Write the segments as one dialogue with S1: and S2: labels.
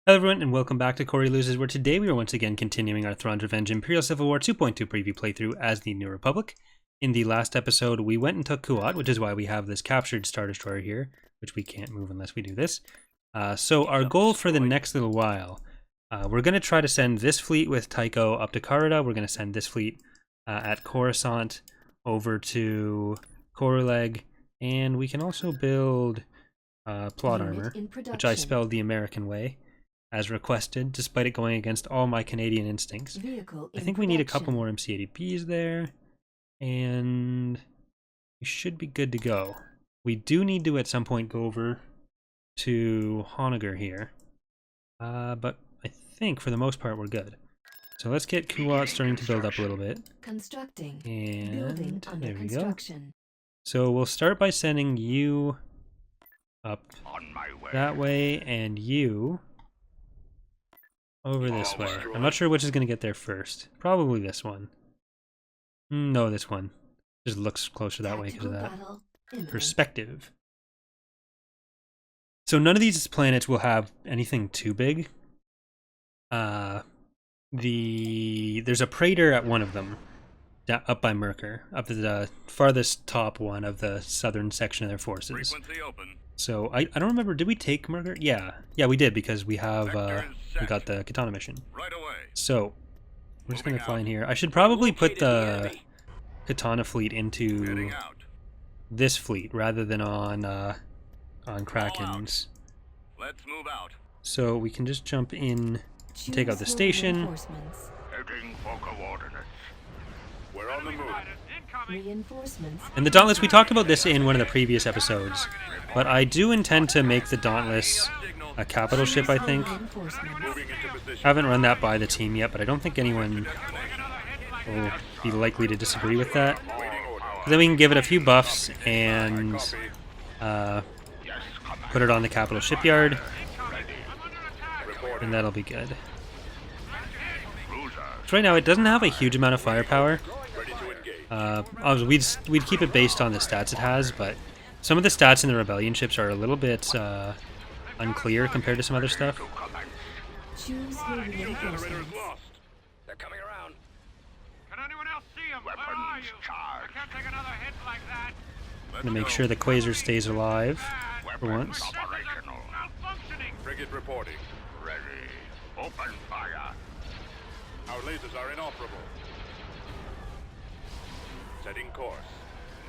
S1: Hello everyone and welcome back to Corey Loses, where today we are once again continuing our Thrawn's Revenge Imperial Civil War 2.2 preview playthrough as the New Republic. In the last episode we went and took Kuat, which is why we have this captured Star Destroyer here, which we can't move unless we do this. So our goal for the next little while, we're going to try to send this fleet with Tycho up to Carida. We're going to send this fleet at Coruscant over to Corulag, and we can also build plot armor, which I spelled the American way, as requested, despite it going against all my Canadian instincts. I think we need a couple more MC-80Bs there, and we should be good to go. We do need to at some point go over to Honegger here, but I think for the most part we're good. So let's get Kuat starting to build up a little bit.
S2: Constructing.
S1: And there we go. So we'll start by sending you up that way and you over this way. I'm not sure which is going to get there first. Probably this one. No, this one. Just looks closer that way because of that perspective. So none of these planets will have anything too big. There's a Praetor at one of them, up by Myrkr, up to the farthest top one of the southern section of their forces. So I don't remember, did we take Myrkr? Yeah, we did, because we have we got the Katana mission. So we're just gonna fly in here. I should probably put the Katana fleet into this fleet rather than on Kraken's.
S3: Let's move out.
S1: So we can just jump in and take out the station.
S3: Heading for coordinates. We're on the move.
S2: Reinforcements.
S1: And the Dauntless, we talked about this in one of the previous episodes, but I do intend to make the Dauntless a capital ship, I think. Haven't run that by the team yet, but I don't think anyone will be likely to disagree with that. Then we can give it a few buffs and put it on the capital shipyard, and that'll be good. So right now it doesn't have a huge amount of firepower. Obviously we'd keep it based on the stats it has, but some of the stats in the Rebellion ships are a little bit unclear compared to some other stuff.
S2: Choose your reinforcements.
S3: They're coming around.
S4: Can anyone else see him? Where are you? I can't take another hit like that.
S1: I'm gonna make sure the Quasar stays alive for once.
S3: Operational.
S4: Malfunctioning.
S3: Frigate reporting. Ready. Open fire. Our lasers are inoperable. Setting course.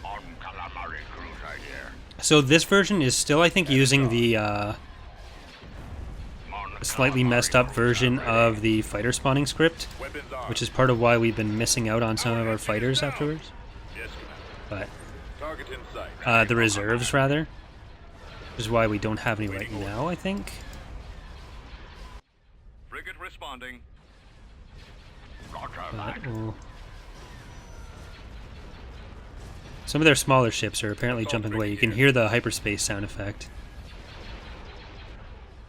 S3: On calamari cruiser here.
S1: So this version is still, I think, using the slightly messed up version of the fighter spawning script, which is part of why we've been missing out on some of our fighters afterwards. But the reserves, rather, which is why we don't have any right now, I think.
S3: Frigate responding.
S1: Some of their smaller ships are apparently jumping away. You can hear the hyperspace sound effect.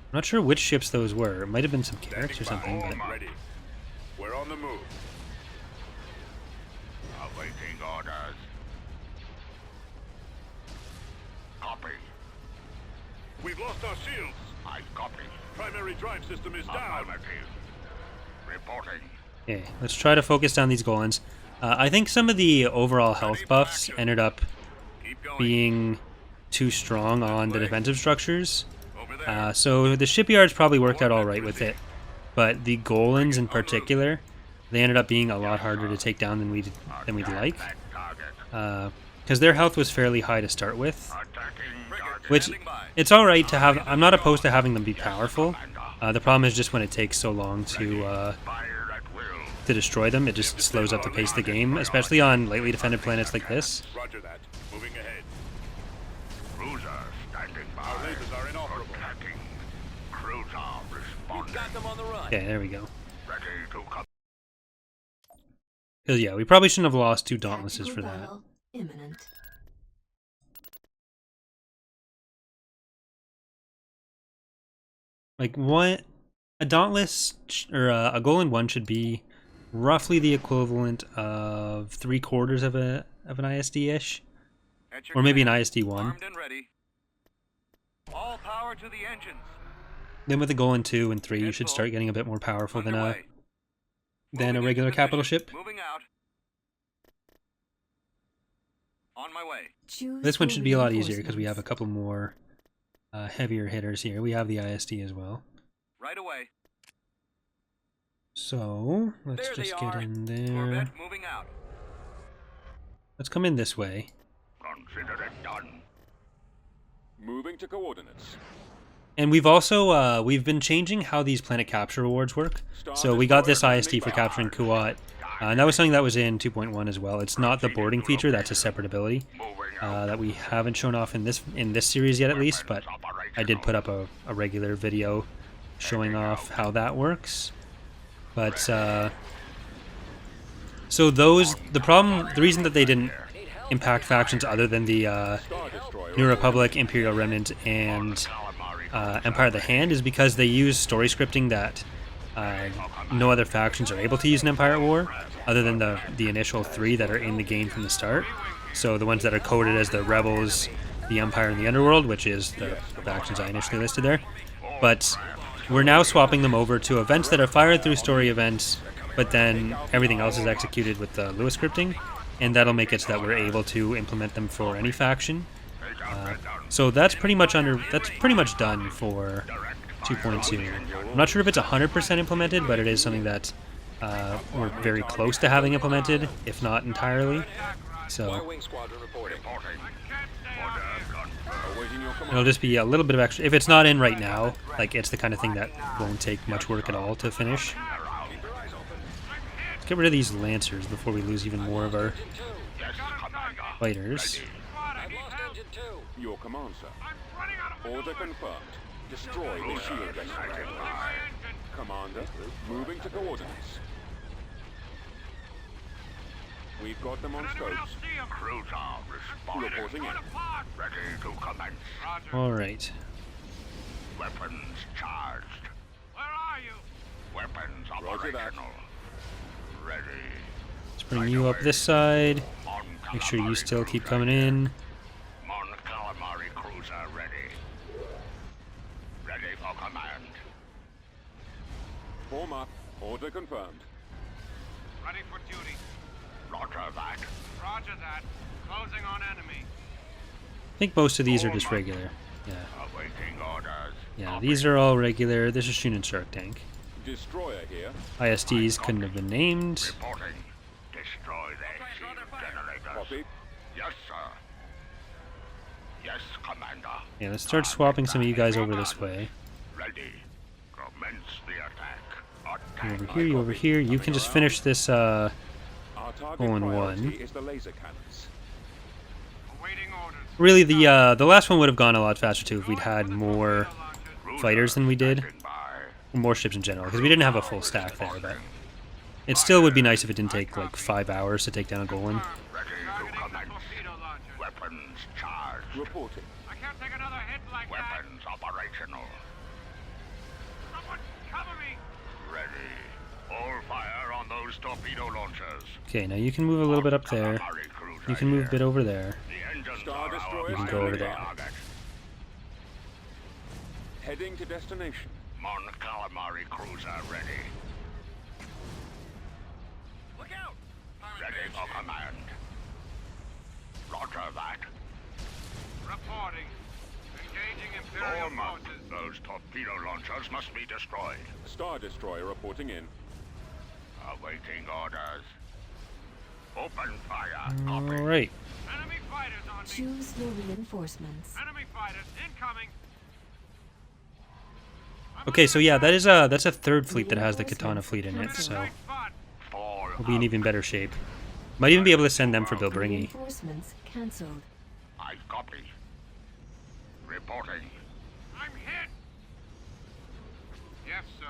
S1: I'm not sure which ships those were. It might have been some carrots or something, but...
S3: Ready. We're on the move. Awaiting orders. Copy. We've lost our shields. I copy. Primary drive system is down. Reporting.
S1: Okay, let's try to focus down these Golans. I think some of the overall health buffs ended up being too strong on the defensive structures. So the shipyards probably worked out alright with it, but the Golans in particular, they ended up being a lot harder to take down than we'd like. Because their health was fairly high to start with. Which, it's alright to have, I'm not opposed to having them be powerful. The problem is just when it takes so long to destroy them, it just slows up the pace of the game, especially on lightly defended planets like this.
S3: Roger that. Moving ahead. Cruiser standing by. Our lasers are inoperable. Attacking. Cruiser responding. Got them on the run.
S1: Okay, there we go.
S3: Ready to come.
S1: Because yeah, we probably shouldn't have lost two Dauntlesses for that.
S2: Imminent.
S1: Like what? A Dauntless or a Golan 1 should be roughly the equivalent of 3/4 of an ISD-ish,
S3: At your
S1: or maybe an
S3: command.
S1: ISD-1.
S3: Armed and ready. All power to the engines.
S1: Then with the goal in 2 and 3, you should start getting a bit more powerful than a regular capital ship.
S5: Moving out. On my way.
S2: Choose
S1: This one
S2: for
S1: should be a lot easier because we have a
S2: reinforcements.
S1: couple more heavier hitters here. We have the ISD as well.
S5: Right away.
S1: So, let's
S5: There they
S1: just get
S5: are.
S1: in there.
S5: Corvette moving out.
S1: Let's come in this way.
S3: Consider it done.
S6: Moving to coordinates.
S1: And we've also, we've been changing how these planet capture rewards work. So we got this ISD for capturing Kuat, and that was something that was in 2.1 as well. It's not the boarding feature, that's a separate ability that we haven't shown off in this series yet at least, but I did put up a regular video showing off how that works. But, so the reason that they didn't impact factions other than the
S6: Star Destroyer.
S1: New Republic, Imperial Remnant, and Empire of the Hand is because they use story scripting that no other factions are able to use in Empire at War, other than the initial 3 that are in the game from the start. So the ones that are coded as the Rebels, the Empire, and the Underworld, which is the factions I initially listed there. But we're now swapping them over to events that are fired through story events, but then everything else is executed with the Lewis scripting, and that'll make it so that we're able to implement them for any faction. So that's pretty much done for 2.2. I'm not sure if it's 100% implemented, but it is something that we're very close to having implemented, if not entirely. So
S6: Y-Wing Squadron reporting. Awaiting your command.
S1: it'll just be a little bit of extra. If it's not in right now, like it's the kind of thing that won't take much work at all to finish.
S6: Keep your eyes open.
S1: Let's get rid of these Lancers before we lose even more of our fighters.
S6: I've lost engine 2. Your command, sir. Order confirmed. Destroy the shield generator. Commander, moving to coordinates. We've got them on scopes.
S3: Cruiser responding.
S6: Reporting in.
S3: Ready to commence.
S1: Alright.
S3: Weapons charged.
S4: Where are you?
S3: Weapons
S6: Roger that.
S3: operational. Ready.
S1: Let's bring you up this side.
S3: Mon
S1: Make sure you
S3: Calamari
S1: still keep
S3: cruiser
S1: coming
S3: here.
S1: in.
S3: Mon Calamari cruiser ready. Ready for command.
S6: Form up. Order confirmed.
S4: Ready for duty.
S3: Roger that.
S4: Roger that. Closing on enemy.
S1: I think most of these are just regular. Yeah.
S3: Awaiting orders.
S1: Yeah, these are all regular. This is Shunin Shark Tank.
S6: Destroyer here.
S1: ISDs couldn't have been named.
S3: Reporting. Destroy their shield generators.
S6: Copy.
S3: Yes, sir. Yes, Commander.
S1: Yeah, let's start swapping some of you guys over this way.
S3: Ready. Commence the attack.
S1: You
S3: Attack.
S1: over here, you over here. You can just finish this
S6: Our target
S1: Hole in
S6: priority
S1: one.
S6: is the laser cannons.
S4: Awaiting orders.
S1: Really, the last one would have gone a lot faster too if we'd had more fighters than we did,
S3: Standing by.
S1: or more ships in general, because we didn't have a full stack there. But it still would be nice if it didn't take like 5 hours to take down a Golem.
S3: Ready to
S4: Targeting
S3: commence.
S4: torpedo launcher.
S3: Weapons charged.
S6: Reporting.
S4: I can't take another hit like that.
S3: Weapons operational.
S4: Someone cover me.
S3: Ready. All fire on those torpedo launchers.
S1: Okay, now you can move a little bit up there.
S3: Calamari cruiser
S1: You can move a
S3: here.
S1: bit over there.
S3: The engines
S6: Star
S3: are our
S6: Destroyer
S1: You can go over
S3: primary
S1: there.
S3: target.
S6: Heading to destination.
S3: Mon Calamari cruiser ready.
S5: Look out.
S3: Ready for command. Roger that.
S4: Reporting. Engaging Imperial
S3: Form up.
S4: forces.
S3: Those torpedo launchers must be destroyed.
S6: Star Destroyer reporting in.
S3: Awaiting orders. Open fire. Copy.
S1: Alright.
S4: Enemy fighters on me.
S2: Choose your reinforcements.
S4: Enemy fighters incoming.
S1: Okay, so yeah, that's a third fleet that has the Katana fleet in it, so
S4: Right spot.
S3: Fall
S1: we'll be in
S3: up.
S1: even better shape. Might even be able to send them for Bilbringi.
S2: Reinforcements cancelled.
S3: I copy. Reporting.
S4: I'm hit. Yes, sir.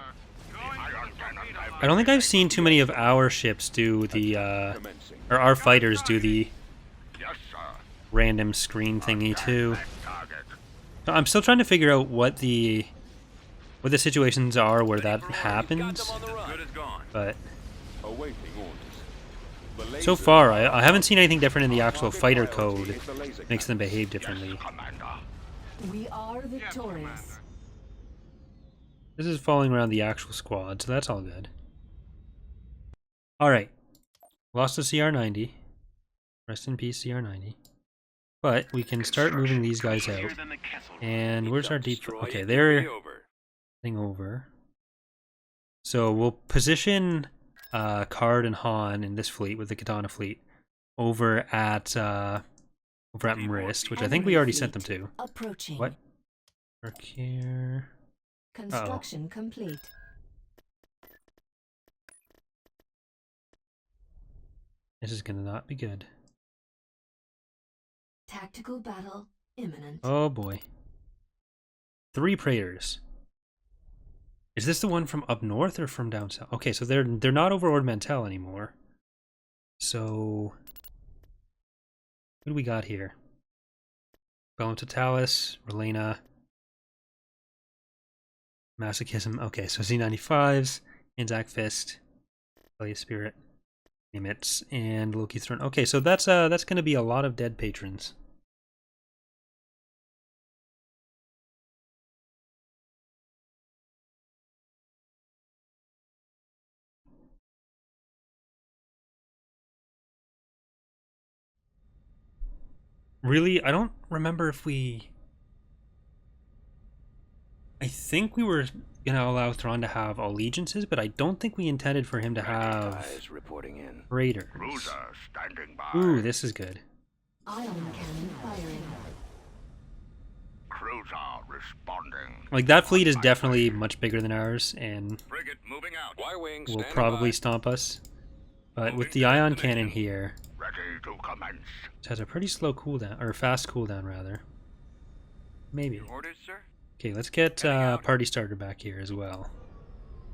S4: Going
S3: Iron
S4: for the
S3: cannon.
S4: torpedo
S1: I don't think I've seen too many of our ships do the,
S6: Commencing.
S1: or our fighters do the
S3: Yes, sir.
S1: random screen thingy too.
S3: That target.
S1: I'm still trying to figure out what the situations are where that happens,
S5: Good as gone.
S1: but
S6: Awaiting orders. The
S1: so
S6: laser-
S1: far I haven't seen anything different in the
S6: Our
S1: actual
S6: target
S1: fighter
S6: priority
S1: code
S6: is the laser
S1: makes them
S6: cannons.
S1: behave differently.
S3: Yes, Commander.
S2: We are
S4: Yes,
S2: victorious.
S4: Commander.
S1: This is following around the actual squad, so that's all good. Alright. Lost a CR90. Rest in peace, CR90. But we can start moving these guys out. And where's our deep... Okay, they're heading over. So we'll position Card and Han in this fleet with the Katana fleet over at Myrkr, which I think we already sent them to.
S2: Approaching.
S1: What? Work here.
S2: Construction complete.
S1: This is gonna not be good.
S2: Tactical battle imminent.
S1: Oh boy. 3 Praetors. Is this the one from up north or from down south? Okay, so they're not over Ord Mantell anymore. So what do we got here? Bellum Totalis, Relena, Masochism. Okay, so Z95s, Anzac Fist, Play Spirit, Emits, and Loki Throne. Okay, so that's gonna be a lot of dead patrons. Really, I don't remember if we... I think we were gonna allow Thrawn to have allegiances, but I don't think we intended for him to have Praetors. Ooh, this is good.
S2: Ion cannon firing.
S3: Cruiser responding.
S1: Like, that fleet is definitely much bigger than ours, and
S5: Frigate moving out.
S1: will probably stomp us. But with the ion cannon here,
S3: Ready to commence.
S1: it has a pretty slow cooldown, or fast cooldown rather. Maybe.
S5: Orders, sir?
S1: Okay, let's get party starter back here as well.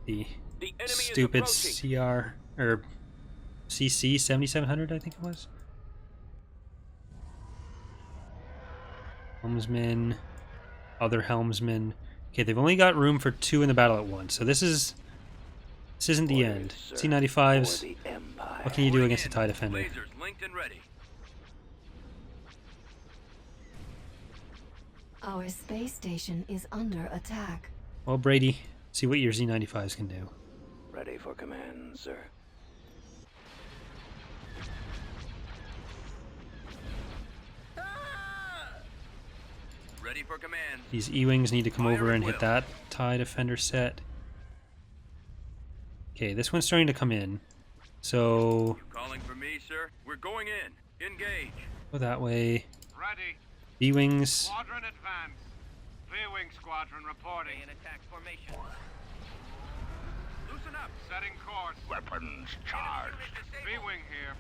S1: The stupid CR or CC 7700, I think it was. Helmsman, other helmsman. Okay, they've only got room for 2 in the battle at once, so this isn't the end. C95s. What can you do against a TIE Defender?
S5: Lasers linked and ready.
S2: Our space station is under attack.
S1: Well, Brady, see what your Z95s can do.
S7: Ready for command, sir.
S5: Ready for command.
S1: These E-Wings need to come over and hit that TIE Defender set. Okay, this one's starting to come in. So,
S5: You calling for me, sir? We're going in. Engage.
S1: go that way.
S4: Ready.
S1: B-Wings.
S4: Squadron advance. V-wing squadron reporting.
S5: In attack formation. Loosen up.
S4: Setting course.
S3: Weapons charged.
S4: V-wing here.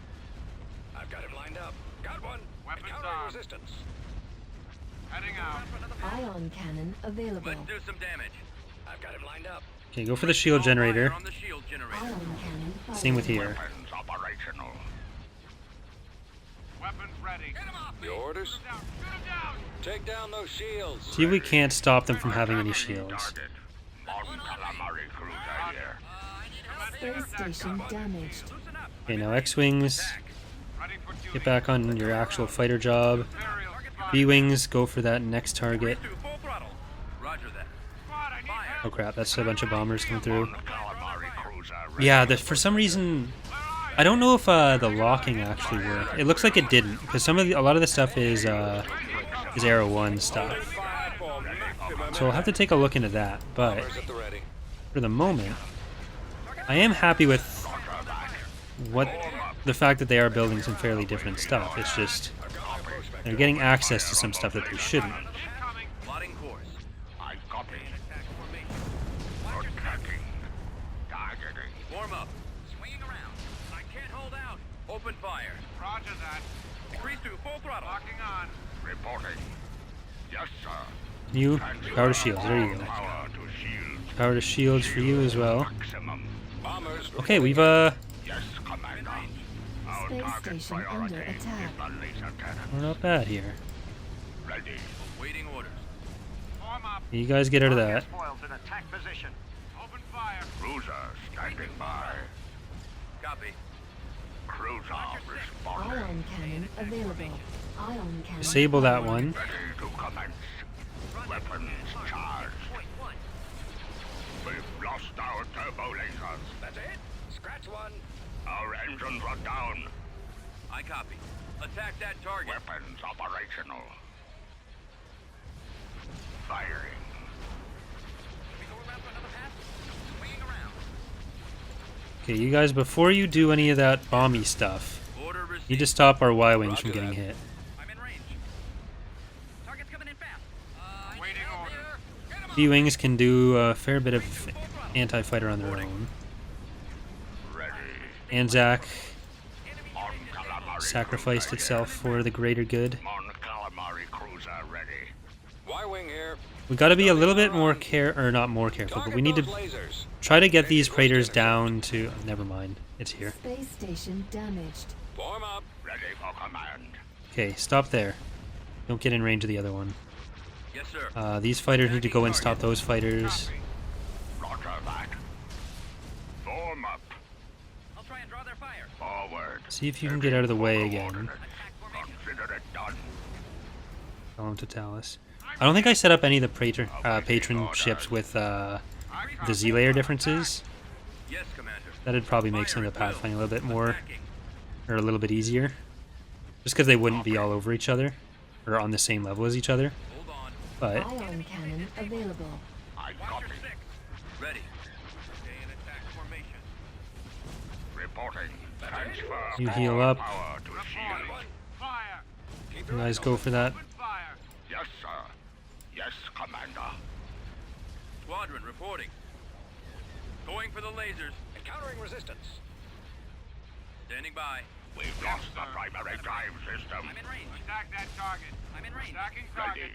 S7: I've got him lined up. Got one.
S4: Weapons
S7: Encountering
S4: on.
S7: resistance.
S4: Heading out.
S2: Ion cannon available.
S5: Let's do some damage.
S7: I've got him lined up.
S1: Okay, go for the shield generator.
S5: On the shield generator.
S2: Ion cannon firing.
S1: Same with here.
S3: Weapons operational.
S4: Weapons ready.
S5: Get him off me.
S7: Your orders?
S4: Shoot him down.
S7: Take down those shields.
S1: See if we can't stop them from having any shields.
S3: Target. On calamari cruiser here.
S2: Space station damaged.
S5: Loosen up.
S1: Okay, now X-Wings,
S4: Ready for duty.
S1: get back on your actual fighter job.
S4: Imperial spy.
S1: B-Wings, go for that next target.
S5: Do full throttle. Roger that.
S4: Squad, I need
S5: Fire.
S1: Oh
S4: help.
S1: crap, that's a bunch of bombers coming through.
S3: Calamari cruiser ready.
S1: Yeah, for some reason, I don't know if the locking actually worked. It looks like it didn't, because a lot of the stuff is Arrow 1 stuff. So I'll have to take a look into that, but
S7: At the ready.
S1: for the moment, I am happy with the fact that they are building some fairly different stuff. It's just they're getting access to some stuff that they shouldn't.
S4: Incoming.
S5: Plotting course.
S3: I copy.
S5: Attack formation.
S3: Attacking. Targeting.
S5: Warm up. Swinging around. I can't hold out. Open fire.
S4: Roger that.
S5: Decrease to full throttle.
S4: Locking on.
S3: Reporting. Yes, sir.
S1: You, power to shields, there you go.
S3: Power to shield.
S1: Power to shields for you as well.
S3: Maximum.
S7: Bombers.
S1: Okay, we've
S3: Yes, Commander. Our
S2: Space
S3: target
S2: station
S3: priority
S2: under
S3: is
S2: attack.
S3: the laser cannon.
S1: we're not bad here.
S3: Ready.
S5: Waiting orders.
S4: Form up.
S1: You guys get out of that.
S4: Spoils in attack position. Open fire.
S3: Cruiser standing by.
S5: Copy.
S3: Cruiser responding.
S2: Ion cannon available. Ion cannon.
S1: Disable that
S2: firing.
S1: one.
S3: Ready to commence. Weapons charged.
S5: Point one.
S3: Hostile turbo lasers.
S7: That's it. Scratch one.
S3: Our engines are down.
S5: I copy. Attack that target.
S3: Weapons operational. Firing.
S5: We go around for another pass. Swinging around.
S1: Okay, you guys, before you do any of that bomby stuff,
S5: Order
S1: you
S5: received.
S1: need to stop our Y-wings
S7: Roger
S1: from getting
S7: that.
S1: hit.
S5: I'm in range. Target's coming in fast.
S4: Waiting orders.
S1: B-wings can do a fair bit of anti-fighter on their own.
S3: Ready.
S1: Anzac
S3: Mon Calamari
S1: sacrificed
S3: cruiser
S1: itself for the greater good.
S3: here. Mon Calamari cruiser ready.
S7: Y-wing here.
S1: We got to be a little bit more not more careful, but
S7: Target
S1: we need to
S7: those lasers.
S1: try to get these Praetors down to. Never mind, it's here.
S2: Space station damaged.
S7: Form up.
S3: Ready for command.
S1: Okay, stop there. Don't get in range of the other one.
S5: Yes, sir.
S1: These fighters need to go and stop those fighters.
S3: Roger that. Form up.
S5: I'll try and draw their fire.
S3: Forward.
S1: See if you can get out of the way again.
S3: Coordinates. Consider it done.
S1: Tell him to Talus. I don't think I set up any of the patron ships with the Z-layer differences.
S5: Yes, Commander.
S1: That'd probably make some
S5: Fire
S1: of the
S5: at will.
S1: pathfinding a little bit more,
S5: Attacking.
S1: or a little bit easier. Just because they wouldn't be all over each other, or on the same level as each other.
S5: Hold on.
S1: But
S2: Ion cannon available.
S3: I
S5: Watch
S3: copy.
S5: your six. Ready. Stay in attack formation.
S3: Reporting. Transfer.
S1: You heal
S3: all
S1: up.
S3: Power to shield.
S4: Fire.
S7: Keep
S1: you
S7: your
S1: guys
S7: eyes
S1: go
S7: open.
S1: for that.
S4: Open fire.
S3: Yes, sir. Yes, Commander.
S5: Squadron reporting. Going for the lasers.
S7: Encountering resistance.
S5: Standing by.
S3: We've lost the primary drive system.
S5: I'm in range.
S4: Attack that target.
S5: I'm in range.
S4: Attacking target.
S3: Ready.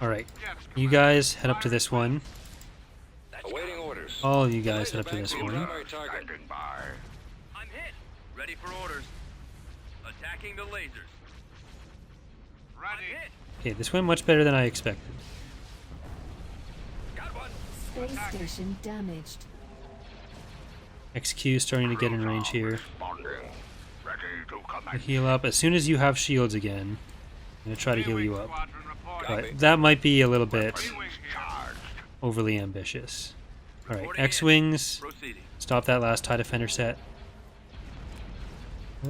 S1: Alright,
S4: Yes,
S1: you
S4: Commander.
S1: guys head up to this one.
S7: Awaiting orders.
S1: All of you guys
S7: Laser
S1: head up to
S7: banks
S1: this
S7: are
S1: one.
S7: primary target.
S3: Standing by.
S5: I'm hit. Ready for orders. Attacking the lasers. I'm
S4: Ready.
S5: hit.
S1: Okay, this went much better than I expected.
S7: Got one.
S2: Space station damaged.
S1: XQ starting to get in range here.
S3: Responding. Ready to
S1: You
S3: command.
S1: heal up. As soon as you have shields again, I'm going to try to heal you up.
S4: Squadron reporting.
S7: Copy.
S1: But that might be a little bit
S4: B-wing here.
S3: Charged.
S1: overly ambitious. Alright,
S5: Reporting in.
S1: X-Wings,
S5: Proceeding.
S1: stop that last TIE Defender set.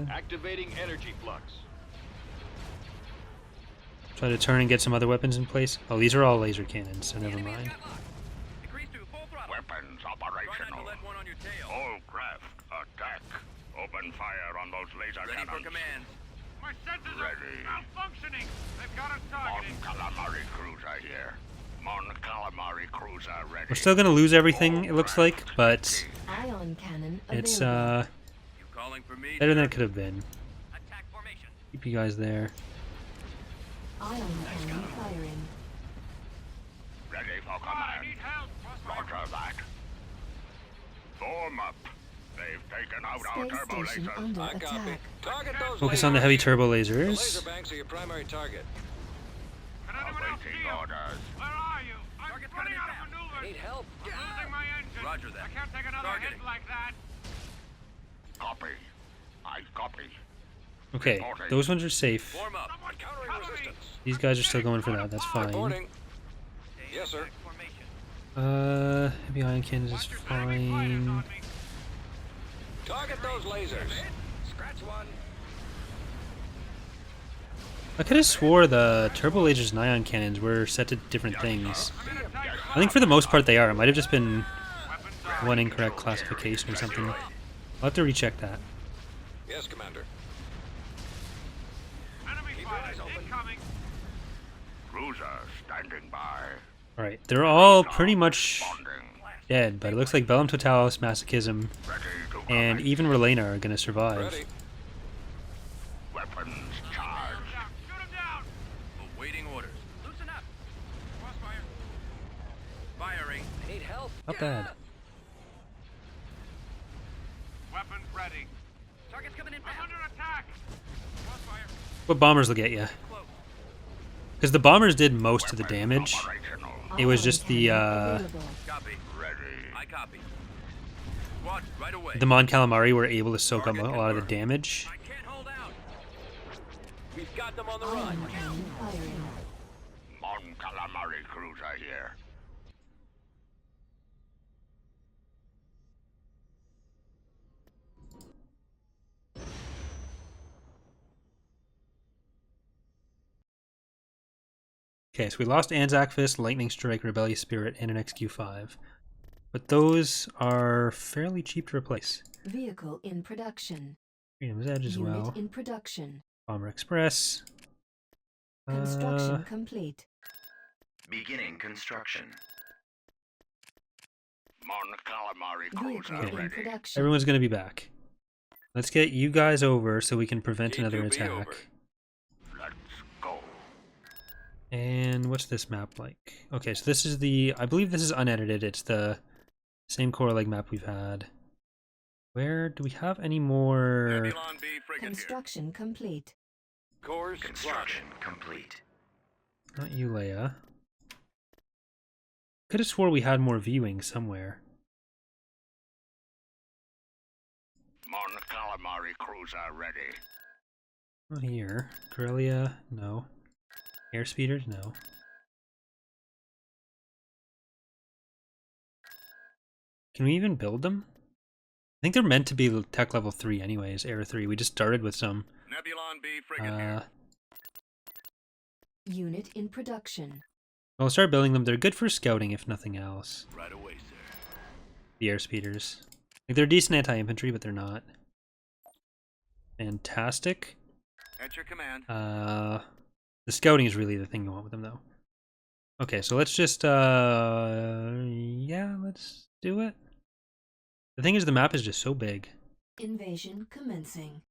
S8: Activating energy flux.
S1: Try to turn and get some other weapons in place. Oh, these are all laser cannons, so never
S5: Enemy has
S1: mind.
S5: got locked. Decrease to full throttle.
S3: Weapons
S5: Try not
S3: operational.
S5: to let one on your tail.
S3: All craft attack. Open fire on those laser
S5: Ready for
S3: cannons.
S5: commands.
S4: My sensors
S3: Ready.
S4: are malfunctioning. They've got us
S3: Mon
S4: targeted.
S3: Calamari cruiser here. Mon Calamari cruiser ready.
S1: We're still gonna lose everything, it looks like, but
S2: Ion cannon available.
S1: it's
S5: You calling for me?
S1: better than
S5: sir?
S1: it could have been.
S5: Attack formation.
S1: Keep you guys there.
S2: Ion cannon firing.
S3: Ready for
S4: I
S3: command.
S4: need help. Crossfire.
S3: Roger that. Form up. They've taken out our
S2: Space
S3: turbo
S2: station
S3: lasers.
S2: under
S7: I copy.
S2: attack.
S7: Target those
S1: Focus
S7: lasers.
S1: on the heavy turbo
S7: The laser
S1: lasers.
S7: banks are your primary target.
S4: Can anyone else see
S3: Awaiting
S4: him?
S3: orders.
S4: Where are you? I'm
S5: Target's
S4: running
S5: coming
S4: out
S5: in
S4: of
S5: fast.
S4: maneuvers.
S7: Need help.
S4: I'm losing my engine.
S5: Roger that.
S4: I can't take another
S5: Targeting.
S4: hit like that.
S3: Copy. I copy.
S1: Okay, those ones are safe.
S5: Form up.
S4: Someone
S7: Encountering
S4: cover me.
S7: resistance.
S1: These guys are still going for that, that's fine.
S7: Reporting.
S5: Stay
S7: Yes, sir.
S5: in attack formation.
S1: Heavy ion cannons is
S4: Watch your enemy fighters
S1: fine.
S4: on me.
S7: Target those lasers. Scratch one.
S1: I could have swore the turbo lasers and ion cannons were set to different things. I think for the most part they are. It might have just been
S4: Weapons are
S1: one incorrect classification or something. I'll have to recheck that.
S7: Yes, Commander.
S4: enemy
S7: Keep your eyes
S4: fighters
S7: open.
S4: incoming.
S3: Cruiser standing by.
S1: Alright, they're all pretty much
S3: Responding.
S1: dead, but it looks like Bellum Totalis, Masochism,
S3: Ready to
S1: and
S3: command.
S1: even Relena are going to survive.
S7: Ready.
S3: Weapons charged.
S4: Shoot him down.
S5: Awaiting orders. Loosen up. Crossfire. Firing.
S7: Need help.
S1: Not bad.
S4: Weapons ready.
S5: Target's coming in
S4: I'm
S5: fast.
S4: under attack. Crossfire.
S1: What bombers will get you?
S5: Close.
S1: Because the bombers did most of the damage.
S3: Operational.
S1: It was
S2: Ion
S1: just the,
S2: cannon available.
S5: Copy.
S3: Ready.
S5: I copy. Squad, right away.
S1: The Mon Calamari were able to soak up a lot of the damage.
S5: I can't hold out.
S7: We've got them on the
S2: Ion
S7: run.
S2: cannon firing.
S3: Mon Calamari cruiser here.
S1: Okay, so we lost Anzac Fist, Lightning Strike, Rebellious Spirit, and an XQ5. But those are fairly cheap to replace.
S2: Vehicle in production.
S1: Freedom's Edge as
S2: Unit
S1: well.
S2: in production.
S1: Bomber Express.
S2: Construction complete.
S9: Beginning construction.
S3: Mon calamari cruiser
S2: Vehicle in
S3: ready.
S2: production.
S1: Everyone's going to be back. Let's get you guys over so we can prevent another
S7: T2B
S1: attack.
S7: over.
S3: Let's go.
S1: And what's this map like? Okay, so this is the... I believe this is unedited. It's the same Corulag map we've had. Where do we have any more...
S3: Nebulon B frigate here.
S2: Construction complete.
S7: Cores
S9: Construction complete.
S1: Not you, Leia. Could have swore we had more viewing somewhere.
S3: Mon calamari cruiser ready.
S1: Not here. Corellia, no. Airspeeders, no. Can we even build them? I think they're meant to be tech level 3 anyways, Air 3. We just started with some.
S3: Nebulon B frigate here.
S2: Unit in production.
S1: I'll start building them. They're good for scouting, if nothing else.
S3: Right away, sir.
S1: The airspeeders. Like, they're decent anti-infantry, but they're not fantastic.
S3: At your command.
S1: The scouting is really the thing you want with them, though. Okay, so let's just, yeah, let's do it. The thing is, the map is just so big.
S2: Invasion commencing.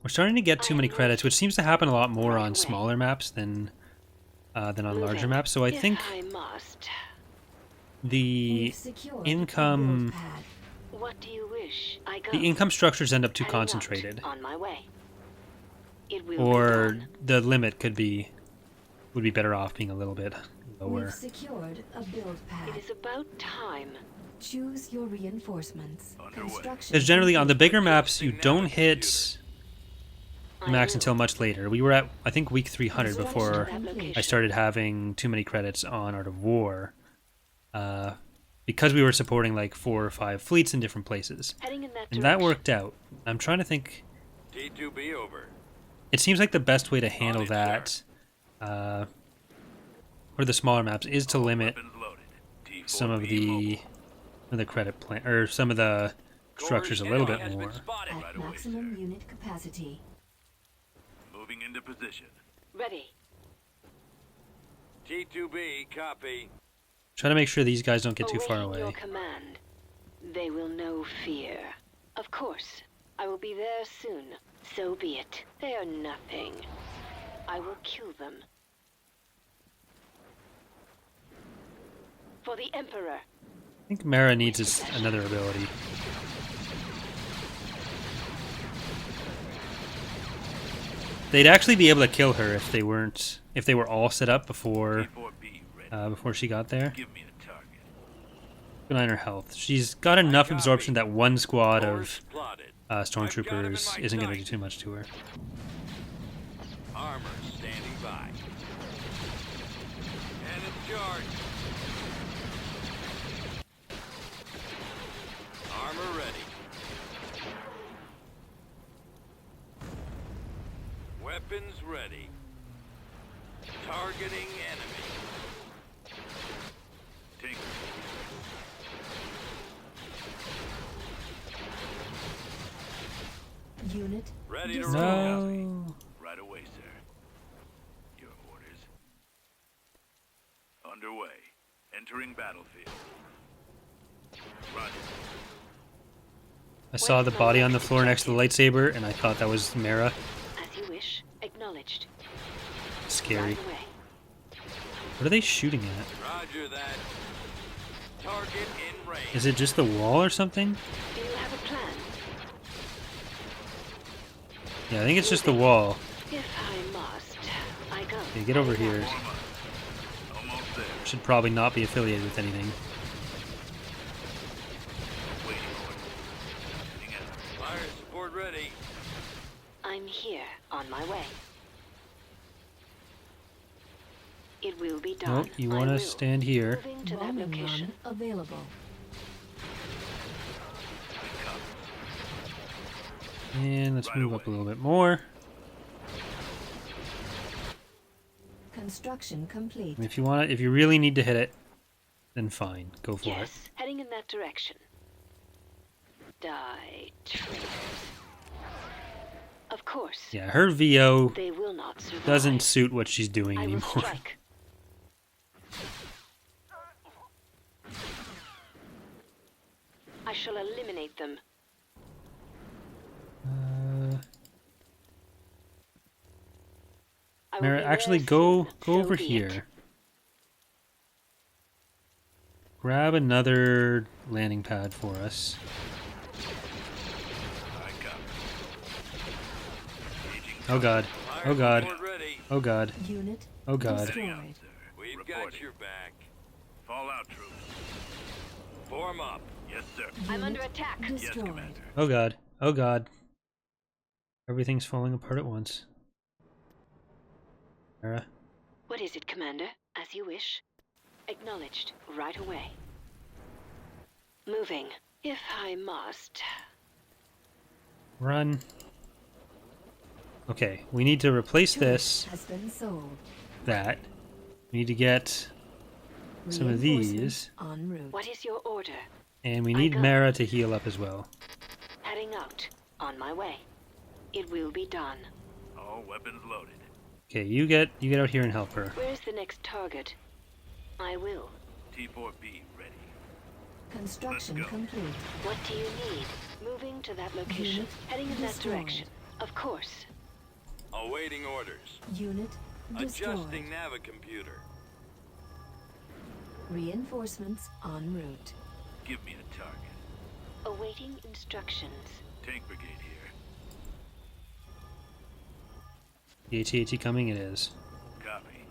S1: We're starting to get too many credits, which seems to happen a lot more on smaller maps than on larger maps. So I think the income,
S10: What do you wish? I go.
S1: the income structures end up too concentrated,
S10: On my way. It will
S1: or
S10: be done.
S1: the limit would be better off being a little bit
S2: We've
S1: lower.
S2: secured a build pad.
S10: It is about time.
S2: Choose your reinforcements. Construction.
S1: Because generally on the bigger maps, you don't hit max until much later. We were at, I think, week 300 before I started having too many credits on Art of War. Because we were supporting like 4 or 5 fleets in different places.
S10: Heading in that
S1: And that
S10: direction.
S1: worked out. I'm trying to think.
S7: T2B over.
S1: It seems like the best way to handle that, for the smaller maps, is to limit some of the credit plan, or some of the structures a little bit more.
S2: At maximum unit capacity.
S3: Moving into position.
S10: Ready.
S7: T2B, copy.
S1: Try to make sure these guys don't get too far
S10: Awaiting your
S1: away.
S10: command. They will know fear. Of course, I will be there soon. So be it. They are nothing. I will kill them. For the Emperor.
S1: I think Mara needs another ability. They'd actually be able to kill her if they were all set up before before she got there.
S3: Give me a target.
S1: Keep an eye on her health. She's got enough absorption that one squad of stormtroopers isn't going to do too much to her.
S7: Armor standing by. And it's charged. Armor ready. Weapons ready. Targeting enemy.
S3: Take
S2: Unit
S7: Ready to
S2: destroyed.
S1: No.
S3: right away, sir. Your orders. Underway. Entering battlefield. Roger.
S1: I saw the body on the floor next to the lightsaber, and I thought that was Mara.
S10: As you wish. Acknowledged.
S1: Scary.
S10: Right away.
S1: What are they shooting at?
S7: Roger that. Target in range.
S1: Is it just the wall or something?
S10: Do you have a plan?
S1: Yeah, I think it's just the wall.
S10: If I must, I go.
S1: Okay, get over here.
S3: Almost there.
S1: Should probably not be affiliated with anything.
S3: Waiting order. Heading out.
S7: Fire support ready.
S10: I'm here, on my way. It will be done.
S1: Nope, you want to stand here.
S10: Moving to that
S2: Bombing
S10: location.
S2: run available.
S1: And let's move up a little bit more.
S2: Construction complete.
S1: And if you really need to hit it, then fine, go for it.
S10: Yes, heading in that direction. Die, traitors. Of course.
S1: Yeah, her VO
S10: They will not survive.
S1: doesn't suit what she's doing
S10: I will
S1: anymore.
S10: strike. I shall eliminate them. I will
S1: Mara,
S10: be
S1: actually
S10: there
S1: go
S10: soon,
S1: go
S10: so
S1: over
S10: be it.
S1: here. Grab another landing pad for us. Oh god. Oh god. Oh god.
S2: Unit
S1: Oh god.
S2: destroyed.
S7: We've got your back.
S3: Fallout troops.
S7: Form up.
S3: Yes, sir.
S10: I'm under attack.
S2: Destroyed.
S1: Oh god. Oh god. Everything's falling apart at once. Mara.
S10: What is it, Commander? As you wish. Acknowledged. Right away. Moving. If I must.
S1: Run. Okay, we need to replace this,
S2: Has been sold.
S1: that. We need to get some of these,
S2: En route.
S10: What is your order?
S1: and we need
S10: go.
S1: Mara to heal up as well.
S10: Heading out. On my way. It will be done.
S3: All weapons loaded.
S1: Okay, you get out here and help her.
S10: Where's the next target? I will.
S3: T4B ready.
S2: Construction
S3: Let's go.
S2: complete.
S10: What do you need? Moving to that location.
S2: Unit
S10: Heading in that
S2: destroyed.
S10: direction. Of course.
S7: Awaiting orders.
S2: Unit destroyed.
S7: Adjusting navicomputer.
S2: Reinforcements en route.
S3: Give me a target.
S10: Awaiting instructions.
S3: Tank brigade here.
S1: The AT-AT coming it is.
S3: Copy.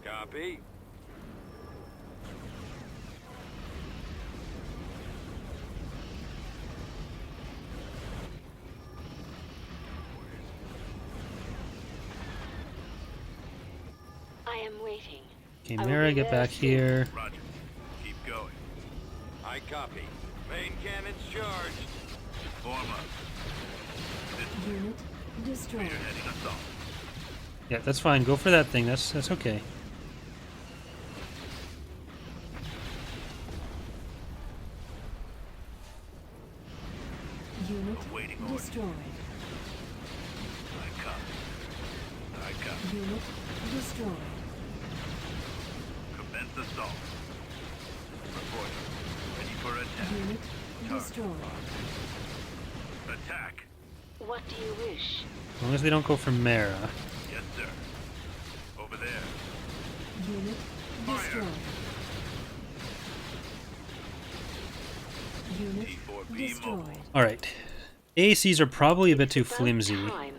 S7: Copy.
S10: I am waiting.
S1: Okay,
S10: I will
S1: Mara,
S10: be
S1: get
S10: there
S1: back
S10: soon.
S1: here.
S3: Roger. Keep going.
S7: I copy. Main cannons charged.
S3: Form up.
S2: Unit destroyed.
S3: Spearheading assault.
S1: Yeah, that's fine. Go for that thing. That's okay.
S2: Unit
S3: Awaiting orders.
S2: destroyed.
S3: I copy. I copy.
S2: Unit destroyed.
S3: Commence assault. Reporting. Ready for attack.
S2: Unit
S3: Target.
S2: destroyed.
S3: Attack.
S10: What do you wish?
S1: As long as they don't go for Mara.
S3: Yes, sir. Over there.
S2: Unit
S3: Fire.
S2: destroyed. Unit
S3: T4B
S2: destroyed.
S3: mobile.
S1: Alright. ACs are probably a bit too
S10: About
S1: flimsy.
S10: time.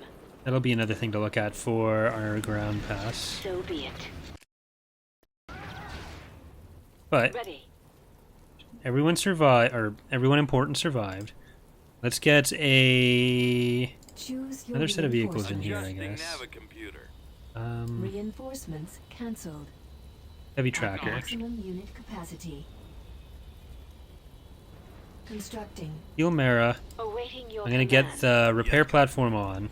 S1: That'll be another thing to look at for our ground pass.
S10: So be it.
S1: But
S10: Ready.
S1: everyone survived, or everyone important survived. Let's get
S2: Choose your
S1: another set of vehicles in here, I
S7: Adjusting
S1: guess.
S7: navicomputer.
S2: Reinforcements cancelled.
S1: Heavy tracker.
S2: Maximum unit capacity. Constructing.
S1: Heal Mara.
S10: Awaiting your
S1: I'm gonna get
S10: command.
S1: the repair platform on.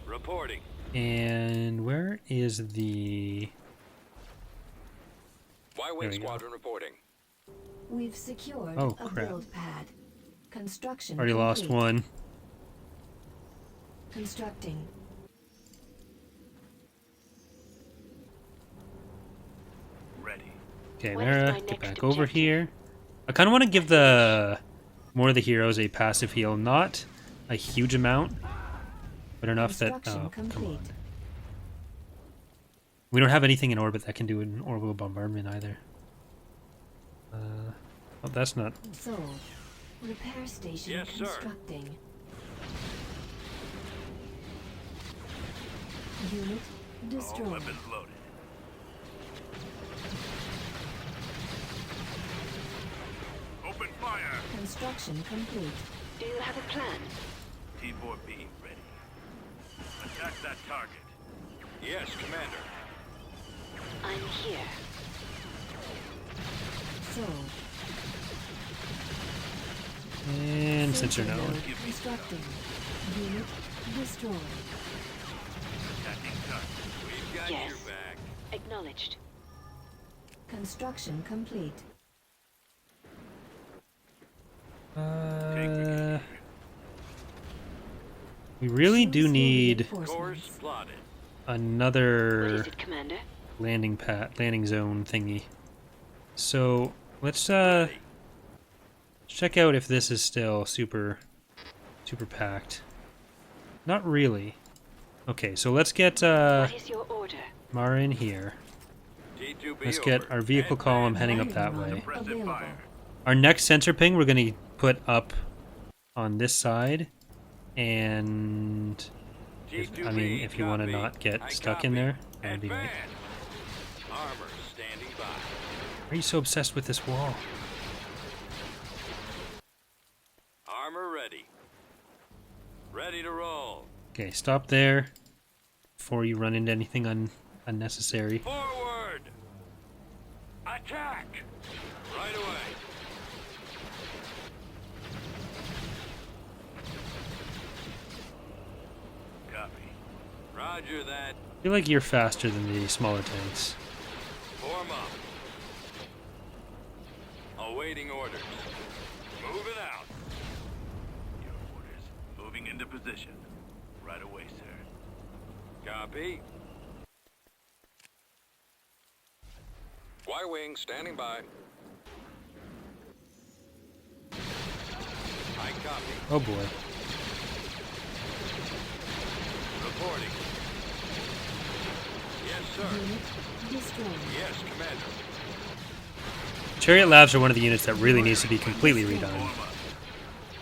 S7: Reporting.
S1: And where is the... There
S7: Y-Wing
S1: we go.
S7: squadron reporting.
S2: We've secured
S1: Oh,
S2: a
S1: crap.
S2: build pad. Construction
S1: Already lost
S2: complete.
S1: one.
S2: Constructing.
S3: Ready.
S1: Okay,
S10: What is
S1: Mara,
S10: my
S1: get
S10: next
S1: back over
S10: objective?
S1: here. I kind of want to give the more of the heroes a passive heal, not a huge amount, but enough that.
S2: Construction
S1: Oh, come
S2: complete.
S1: on. We don't have anything in orbit that can do an orbital bombardment either. Oh, that's not.
S2: Sold. Repair station
S7: Yes, sir.
S2: constructing. Unit
S3: All
S2: destroyed.
S3: weapons loaded. Open fire.
S2: Construction complete.
S10: Do you have a plan?
S3: T4B ready. Attack that target.
S8: Yes, Commander.
S10: I'm here.
S2: So,
S1: And sensor node.
S2: constructing. Unit destroyed.
S3: Attacking target.
S8: We've got
S10: Yes.
S8: your back.
S10: Acknowledged.
S2: Construction complete.
S1: We really do
S2: Choose
S1: need
S2: reinforcements.
S8: Course plotted.
S10: What
S1: another
S10: is it, Commander?
S1: landing zone thingy. So let's check out if this is still super packed. Not really. Okay, so let's get
S10: What is your order?
S1: Mara in here.
S8: T2B
S1: Let's get
S8: over.
S1: our vehicle column heading up that
S2: Firing
S1: way.
S2: rod available.
S1: Our next sensor ping we're going to put up on this side, and I mean, if you want to not get stuck in there, that'd be great.
S8: Armor standing by.
S1: Why are you so obsessed with this wall?
S8: Armor ready. Ready to roll.
S1: Okay, stop there before you run into anything unnecessary.
S8: Forward! Attack! Right away.
S3: Copy.
S8: Roger that.
S1: I feel like you're faster than the smaller tanks.
S8: Form up. Awaiting orders. Moving out.
S3: Your orders. Moving into position. Right away, sir.
S8: Copy. Y-wing standing by. I copy.
S1: Oh boy.
S8: Reporting. Yes, sir.
S2: Unit destroyed.
S8: Yes, Commander.
S1: Chariot Labs are one of the units that really needs to be completely redone.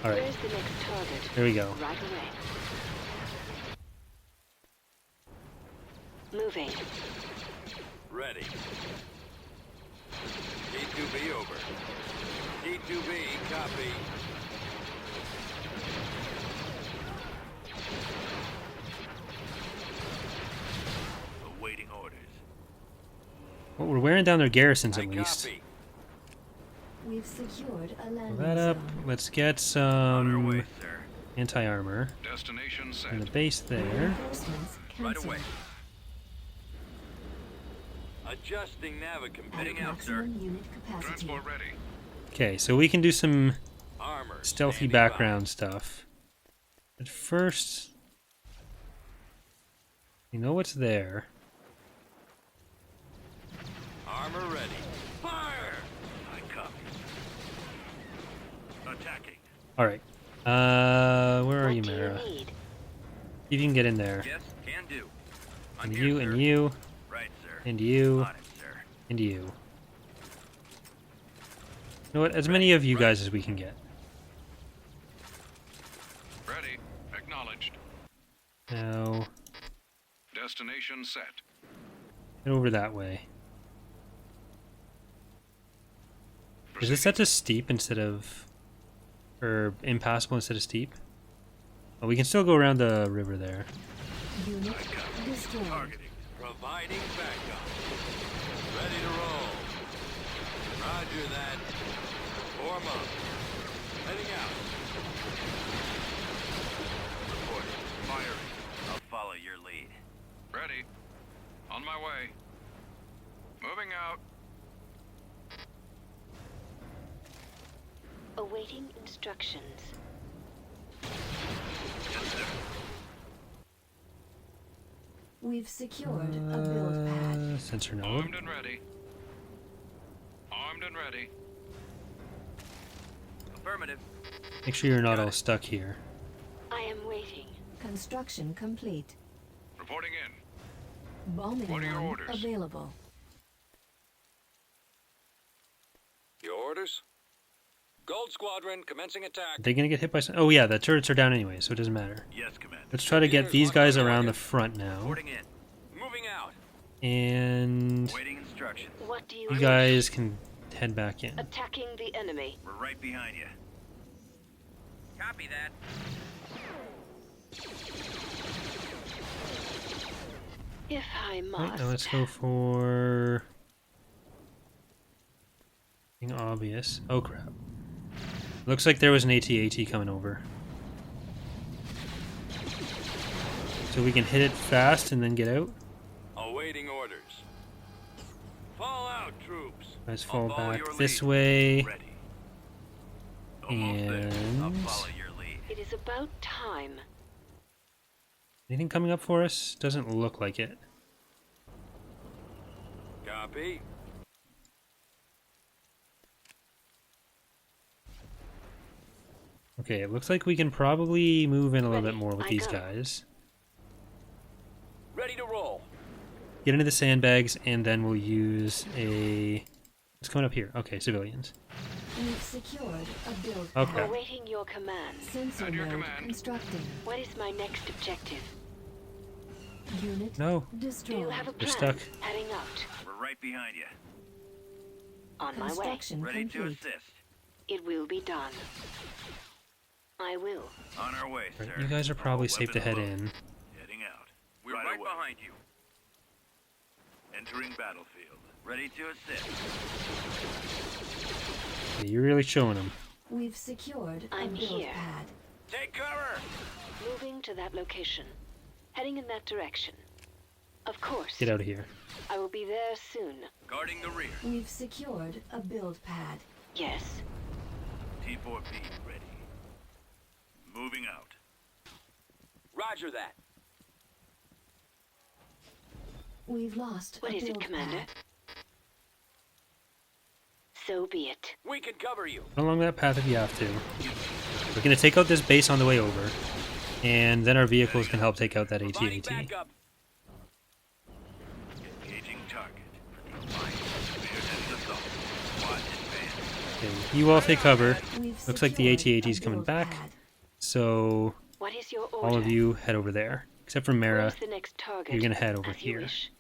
S1: Alright,
S10: Where's the next target?
S1: there we go.
S10: Right away. Moving.
S8: Ready. T2B over. T2B, copy.
S3: Awaiting orders.
S1: Well, we're wearing down their garrisons
S8: I
S1: at least.
S8: copy.
S2: We've secured a
S1: Pull
S2: landing
S1: that up.
S2: zone.
S1: Let's get
S3: On our way,
S1: some
S3: sir.
S1: anti-armor
S3: Destination set.
S1: in the base there.
S2: Reinforcements
S3: Right
S2: cancelled.
S3: away.
S8: Adjusting Navicom.
S2: At
S8: Heading out, sir.
S2: maximum unit capacity.
S3: Transport ready.
S1: Okay, so we can do some
S8: Armor.
S1: stealthy
S8: standing
S1: background stuff. But first, you know what's there.
S8: by. Armor ready. Fire!
S3: I copy. Attacking.
S1: Alright. Where are
S10: What
S1: you,
S10: do
S1: Mara?
S10: you need?
S1: You can get in there.
S3: Yes, can do.
S1: And you, and you,
S3: Right, sir.
S1: and you,
S3: On it, sir.
S1: and you. You know what? As many of you guys as we can get.
S3: Ready. Acknowledged.
S1: Now,
S3: Destination set.
S1: head over that way. Is this set to steep instead of... or impassable instead of steep? Oh, we can still go around the river there.
S2: Unit destroyed.
S3: Targeting.
S8: Providing backup. Ready to roll. Roger that. Form up. Heading out.
S3: Reporting. Firing. I'll follow your lead. Ready. On my way. Moving out.
S10: Awaiting instructions.
S3: Yes, sir.
S2: We've secured a build pad.
S1: Sensor node.
S3: Armed and ready. Armed and ready. Affirmative.
S1: Make sure you're not all stuck here.
S10: I am waiting.
S2: Construction complete.
S3: Reporting in.
S2: Bombing
S3: What are your
S2: run
S3: orders?
S2: available.
S8: Your orders? Gold Squadron commencing attack.
S1: Are they gonna get hit by some... Oh yeah, the turrets are down anyway, so it doesn't matter.
S3: Yes, Commander.
S1: Let's try to get these guys around the front now.
S3: Reporting in.
S8: Moving out.
S1: And
S3: Waiting instructions.
S10: What do you
S1: you
S10: wish?
S1: guys can head back in.
S10: Attacking the enemy.
S3: We're right behind you.
S5: Copy that.
S10: If I must.
S1: Right, now let's go for something obvious. Oh crap. Looks like there was an AT-AT coming over. So we can hit it fast and then get out.
S8: Awaiting orders. Fall out, troops.
S1: Let's
S8: I'll
S1: fall
S8: follow
S1: back
S8: your
S1: this
S8: lead.
S1: way.
S8: Ready. Almost there. I'll
S1: And
S8: follow your lead.
S10: It is about time.
S1: anything coming up for us? Doesn't look like it.
S8: Copy.
S1: Okay, it looks like we can probably move in a little bit
S10: Ready,
S1: more with
S10: I
S1: these
S10: go.
S1: guys.
S8: Ready to roll.
S1: Get into the sandbags, and then we'll use a... What's coming up here? Okay, civilians.
S2: We've secured a build
S1: Okay.
S2: pad.
S10: Awaiting your command.
S2: Sensor
S4: Under your
S2: node
S4: command.
S2: constructing.
S10: What is my next objective?
S2: Unit
S1: No.
S10: Do you
S2: destroyed.
S10: have a
S1: We're
S10: plan?
S1: stuck.
S10: Heading out.
S5: We're right behind you.
S10: On my way.
S2: Construction
S5: Ready to
S2: complete.
S5: assist.
S10: It will be done. I will.
S5: On our way,
S1: Right,
S5: sir.
S1: you guys are probably
S5: All
S1: safe to head
S5: weapons
S1: in.
S5: loaded. Heading out.
S8: We're
S5: right
S8: right
S5: away.
S8: behind you.
S5: Entering battlefield. Ready to assist.
S1: Yeah, you're really showing them.
S2: We've secured a
S10: I'm
S2: build
S10: here.
S2: pad.
S8: Take cover.
S10: Moving to that location. Heading in that direction. Of course.
S1: Get out of here.
S10: I will be there soon.
S5: Guarding the rear.
S2: We've secured a build pad.
S10: Yes.
S5: T4P ready. Moving out.
S8: Roger that.
S2: We've lost
S10: What
S2: a
S10: is it,
S2: build
S10: Commander?
S2: pad.
S10: So be it.
S8: We can cover you.
S1: Go along that path if you have to. We're going to take out this base on the way over, and then our vehicles can help take out that
S8: Providing
S1: AT-AT.
S8: backup.
S5: Engaging target. Spearhead assault. Squad advance.
S1: Okay, you all take cover.
S2: We've
S1: Looks like the
S2: secured
S1: AT-AT is
S2: a
S1: coming
S2: build
S1: back.
S2: pad.
S1: So
S10: What is your order?
S1: all of you head over there. Except for Mara,
S10: Where's the next target?
S1: you're going to head over
S10: As you
S1: here.
S10: wish.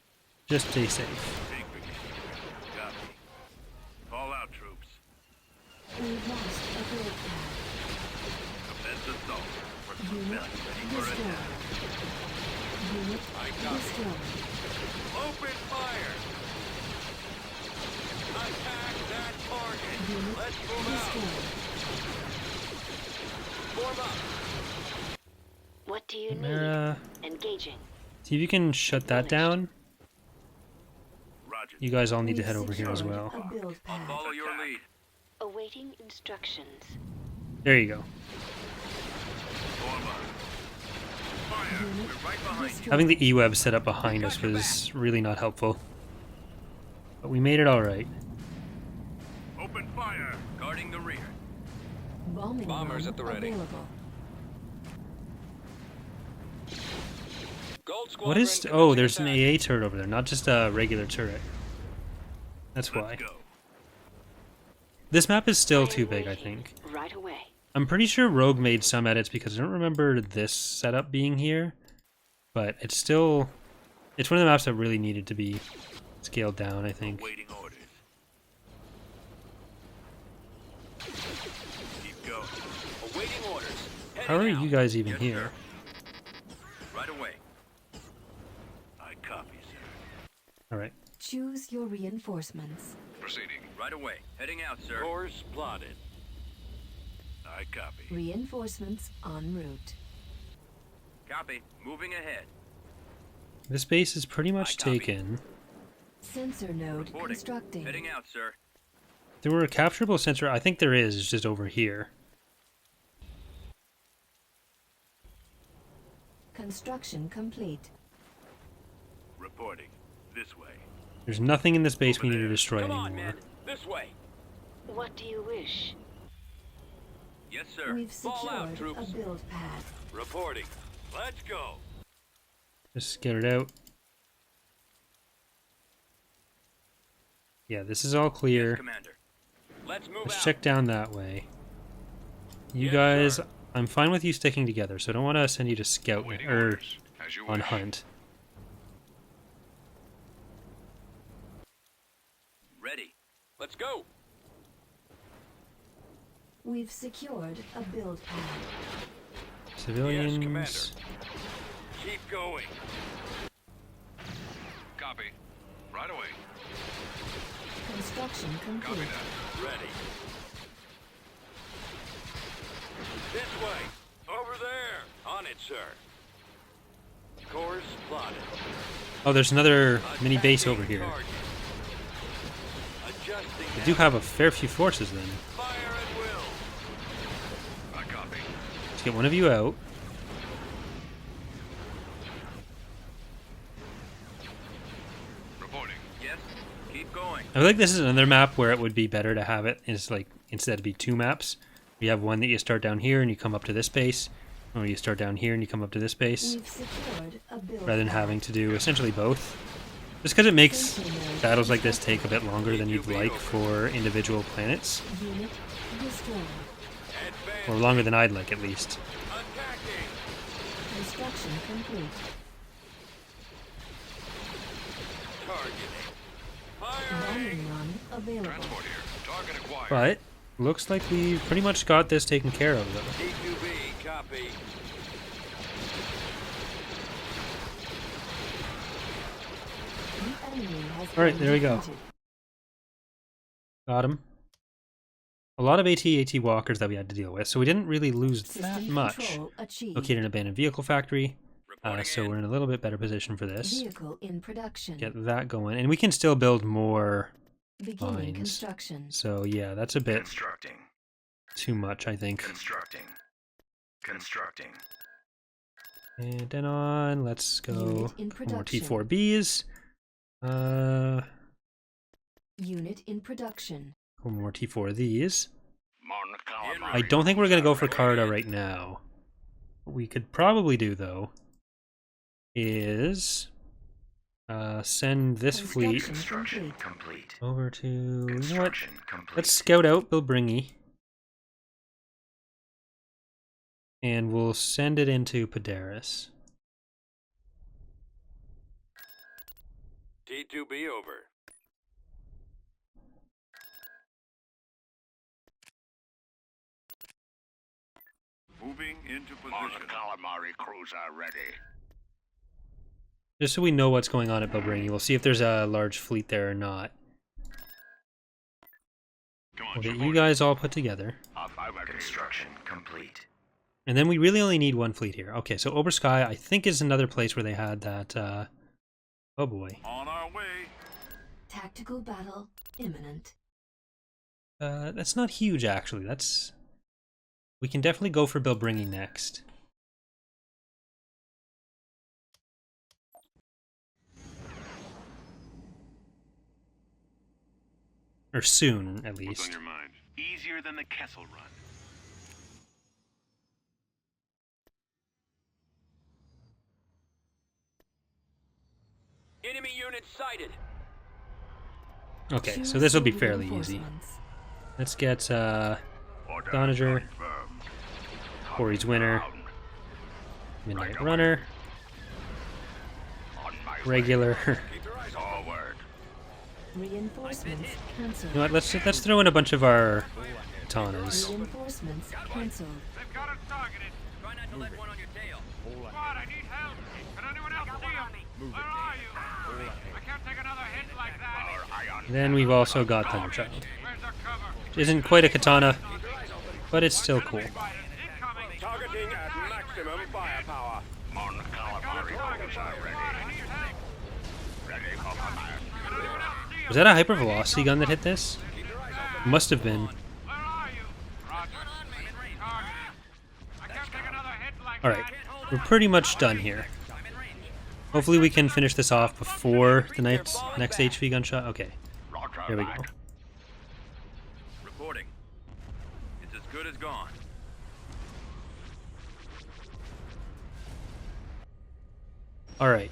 S1: Just stay safe.
S5: Big brigade. Copy. Fall out, troops.
S2: We've lost a build pad.
S5: Commence assault. We're
S2: Unit
S5: ready for
S2: destroyed.
S5: attack.
S2: Unit
S8: I copy.
S2: destroyed.
S8: Open fire. Attack that target.
S2: Unit
S8: Let's move out.
S2: destroyed.
S8: Form up.
S10: What do you need?
S1: Mara,
S10: Engaging.
S1: see if you can shut that down.
S5: Roger.
S1: You guys all need to
S2: We've
S1: head over here as
S2: secured
S1: well.
S2: a build
S8: I'll
S2: pad.
S8: follow your lead.
S10: Awaiting instructions.
S1: There you go.
S5: Form up. Fire.
S2: Unit
S5: We're right behind you.
S2: destroyed.
S1: Having the E-Web set up behind us was really not helpful. But we made it alright.
S5: Open fire. Guarding the rear.
S2: Bombing
S8: Bombers
S2: run
S8: at the ready.
S2: available.
S8: Gold Squadron.
S1: What is... Oh, there's an AA turret over there, not just a regular turret. That's why.
S5: Let's go.
S1: This map is still
S10: I am
S1: too big, I
S10: waiting.
S1: think.
S10: Right away.
S1: I'm pretty sure Rogue made some edits because I don't remember this setup being here. But it's still... It's one of the maps that really needed to be scaled down, I think.
S5: Waiting orders. Keep going.
S8: Awaiting orders.
S1: How are
S8: Heading
S1: you
S8: out.
S1: guys even
S5: Yes,
S1: here?
S5: Right away. I copy, sir.
S1: Alright.
S2: Choose your reinforcements.
S5: Proceeding. Right away. Heading out, sir.
S8: Course plotted.
S5: I copy.
S2: Reinforcements en route.
S5: Copy. Moving ahead.
S1: This base is pretty much
S5: I copy.
S1: taken.
S2: Sensor node
S5: Reporting.
S2: constructing.
S5: Heading out, sir.
S1: If there were a capturable sensor, I think there is, it's just over here.
S2: Construction complete.
S5: Reporting. This way.
S1: There's nothing in this base we need to
S5: there.
S1: destroy
S8: Come on,
S1: anymore.
S8: man. This way.
S10: What do you wish?
S5: Yes, sir.
S2: We've
S8: Fall out,
S2: secured a
S8: troops.
S2: build pad.
S8: Reporting. Let's go.
S1: Just get it out. Yeah, this is all clear.
S5: Commander.
S8: Let's move
S1: Let's
S8: out.
S1: check down that way. You
S8: Yes,
S1: guys,
S8: sir.
S1: I'm fine with you sticking together, so I don't want to send you to scout or on hunt.
S5: Ready.
S8: Let's go.
S2: We've secured a build pad.
S1: Civilians.
S8: Yes, Commander. Keep going.
S3: Copy. Right away.
S2: Construction
S3: Copy
S2: complete.
S3: that.
S8: Ready. This way. Over there. On it, sir. Course plotted.
S1: Oh, there's another mini base over here.
S8: Target. Adjusting.
S1: We do have a fair few forces then.
S8: Fire at will.
S3: I copy.
S1: Let's get one of you out.
S3: Reporting.
S8: Yes. Keep going.
S1: I feel like this is another map where it would be better to have it is like instead of be two maps. You have one that you start down here and you come up to this base, or you start down here and you come up to this base,
S2: We've secured a build
S1: rather than
S2: pad.
S1: having to do essentially both. Just because it makes battles like this take a bit longer than you'd like for individual planets,
S2: Unit destroyed.
S8: Advance.
S1: or longer than I'd like at least.
S8: Attacking.
S2: Construction complete.
S8: Targeting. Firing.
S2: Mining run available.
S3: Transport here. Target acquired.
S1: But looks like we pretty much got this taken care of though.
S8: D2B. Copy.
S2: The enemy has
S1: All right,
S2: been
S1: there we go.
S2: defeated.
S1: Got him. A lot of AT-AT walkers that we had to deal with, so we didn't really lose that
S2: System
S1: much.
S2: control achieved.
S1: Located an abandoned vehicle factory,
S8: Reporting
S1: so
S8: in.
S1: we're in a little bit better position for this.
S2: Vehicle in production.
S1: Get that going, and we can still build more.
S2: Beginning
S1: lines.
S2: construction.
S1: So yeah, that's a bit
S9: Constructing.
S1: too much, I think.
S9: Constructing. Constructing.
S1: And then on, let's go
S2: Unit in
S1: for more
S2: production.
S1: T4Bs.
S2: Unit in production.
S1: More T4 of these.
S3: Mon calamari.
S1: I don't think we're gonna go for Carida right now. What we could probably do though is send this fleet
S9: Construction complete.
S1: over to, you know what?
S9: Construction complete.
S1: Let's scout out Bilbringi. And we'll send it into Praetors.
S8: D2B over.
S3: Moving into position. Mon calamari cruiser ready.
S1: Just so we know what's going on at Bilbringi. We'll see if there's a large fleet there or not.
S3: Come on,
S1: We'll get
S3: support.
S1: you guys all put together.
S9: Construction complete.
S1: And then we really only need one fleet here. Okay, so Obersky, I think, is another place where they had that, oh boy.
S3: On our way.
S2: Tactical battle imminent.
S1: That's not huge, actually. That's... We can definitely go for Bilbringi next. Or soon, at
S3: What's
S1: least.
S3: on your mind? Easier than the Kessel Run.
S8: Enemy unit sighted.
S1: Okay,
S2: Two
S1: so this will be
S2: assault
S1: fairly easy.
S2: reinforcements.
S1: Let's get,
S3: Order
S1: Donager,
S3: confirmed.
S1: Corey's winner,
S3: Down.
S1: Midnight Runner,
S3: On my way.
S1: regular.
S8: Keep your eyes open.
S3: Forward.
S2: Reinforcements cancelled.
S1: You know what? Let's throw in a bunch of our katanas.
S2: Reinforcements cancelled.
S4: They've got us targeted.
S5: Try not to let one on your tail.
S4: Squad, I need help. Can anyone else see him? Where are you? I can't take another hit like that.
S3: Our ion.
S1: Then we've also got Thunderchild.
S4: Where's our cover?
S1: Which isn't quite a katana, but it's still cool.
S4: Incoming.
S8: Targeting at maximum firepower.
S3: Mon calamari cruiser ready.
S4: I need help.
S3: Ready for command.
S4: Can anyone else see him?
S1: Was that a hypervelocity gun that hit this? Must have been.
S4: Where are you? Roger. Targeted. I can't take another hit like
S1: Alright,
S4: that.
S1: we're pretty much done here. Hopefully we can finish this off before the next HV gunshot. Okay,
S3: Roger
S1: there we
S3: that.
S1: go.
S8: Reporting. It's as good as gone.
S1: Alright.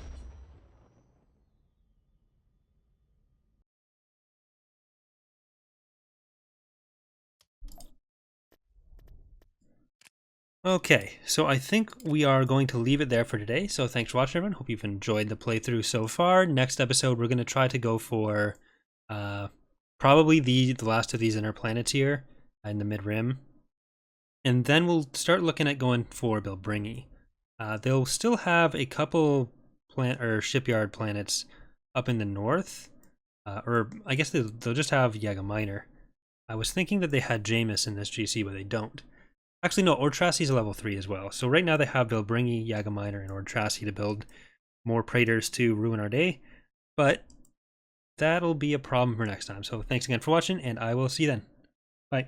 S1: Okay, so I think we are going to leave it there for today. So thanks for watching, everyone. Hope you've enjoyed the playthrough so far. Next episode, we're going to try to go for probably the last of these inner planets here in the mid-rim. And then we'll start looking at going for Bilbringi. They'll still have a couple shipyard planets up in the north. Or I guess they'll just have Yaga Minor. I was thinking that they had Jameis in this GC, but they don't. Actually, no, Ordrassi's a level 3 as well. So right now they have Bilbringi, Yaga Minor, and Ordrassi to build more Praetors to ruin our day. But that'll be a problem for next time. So thanks again for watching, and I will see you then. Bye.